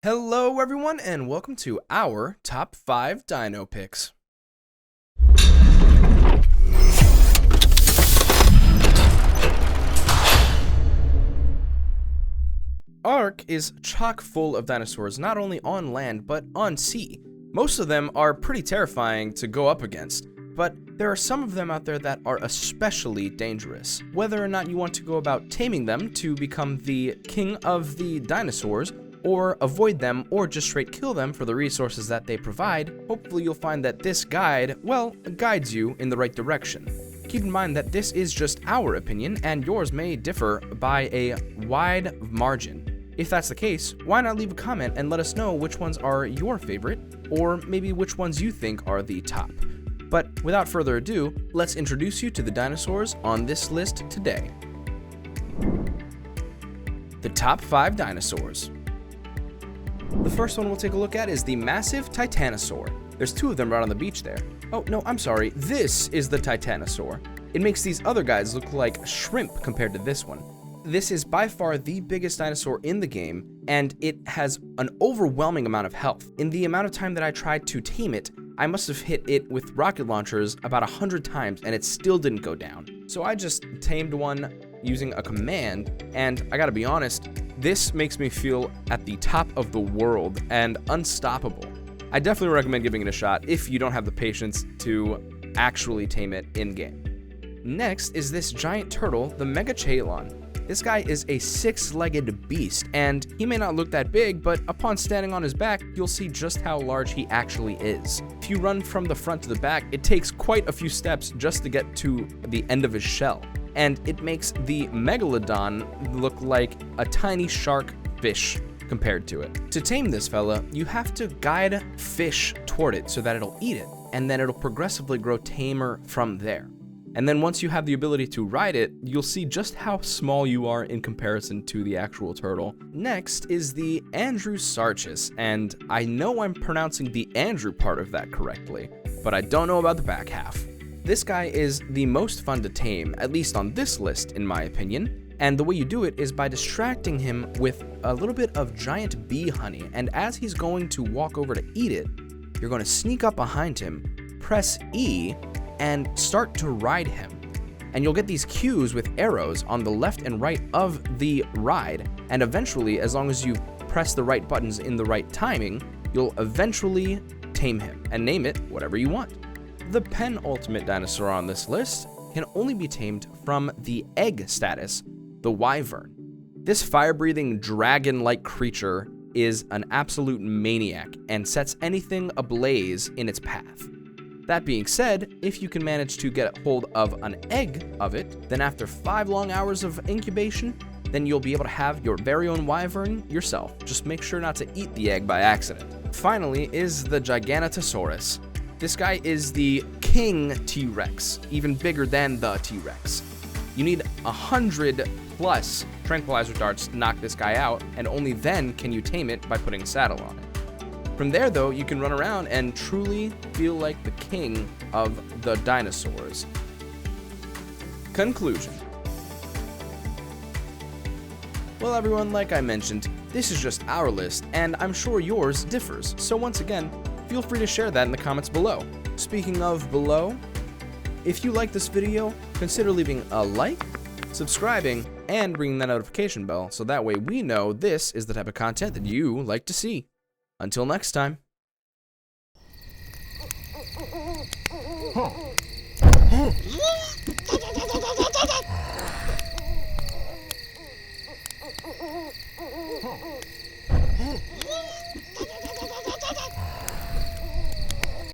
Hello everyone and welcome to our top 5 dino picks. Ark is chock full of dinosaurs not only on land but on sea. Most of them are pretty terrifying to go up against, but there are some of them out there that are especially dangerous. Whether or not you want to go about taming them to become the king of the dinosaurs, or avoid them, or just straight kill them for the resources that they provide, hopefully you'll find that this guide, well, guides you in the right direction. Keep in mind that this is just our opinion, and yours may differ by a wide margin. If that's the case, why not leave a comment and let us know which ones are your favorite, or maybe which ones you think are the top. But without further ado, let's introduce you to the dinosaurs on this list today. The top 5 dinosaurs. The first one we'll take a look at is the massive Titanosaur. There's 2 of them right on the beach there. Oh, no, I'm sorry. This is the Titanosaur. It makes these other guys look like shrimp compared to this one. This is by far the biggest dinosaur in the game, and it has an overwhelming amount of health. In the amount of time that I tried to tame it, I must have hit it with rocket launchers about 100 times, and it still didn't go down. So I just tamed one using a command, and I gotta be honest, this makes me feel at the top of the world and unstoppable. I definitely recommend giving it a shot if you don't have the patience to actually tame it in-game. Next is this giant turtle, the Megachalon. This guy is a 6-legged beast, and he may not look that big, but upon standing on his back, you'll see just how large he actually is. If you run from the front to the back, it takes quite a few steps just to get to the end of his shell. And it makes the Megalodon look like a tiny shark fish compared to it. To tame this fella, you have to guide fish toward it so that it'll eat it, and then it'll progressively grow tamer from there. And then once you have the ability to ride it, you'll see just how small you are in comparison to the actual turtle. Next is the Andrewsarchus, and I know I'm pronouncing the Andrew part of that correctly, but I don't know about the back half. This guy is the most fun to tame, at least on this list in my opinion, and the way you do it is by distracting him with a little bit of giant bee honey, and as he's going to walk over to eat it, you're going to sneak up behind him, press E, and start to ride him. And you'll get these cues with arrows on the left and right of the ride, and eventually, as long as you press the right buttons in the right timing, you'll eventually tame him and name it whatever you want. The penultimate dinosaur on this list can only be tamed from the egg status, the wyvern. This fire-breathing dragon-like creature is an absolute maniac and sets anything ablaze in its path. That being said, if you can manage to get a hold of an egg of it, then after 5 long hours of incubation, then you'll be able to have your very own wyvern yourself. Just make sure not to eat the egg by accident. Finally is the Giganotosaurus. This guy is the king T-Rex, even bigger than the T-Rex. You need 100 plus tranquilizer darts to knock this guy out, and only then can you tame it by putting a saddle on it. From there, though, you can run around and truly feel like the king of the dinosaurs. Conclusion. Well, everyone, like I mentioned, this is just our list, and I'm sure yours differs. So once again, feel free to share that in the comments below. Speaking of below, if you like this video, consider leaving a like, subscribing, and ringing that notification bell so that way we know this is the type of content that you like to see. Until next time. Huh.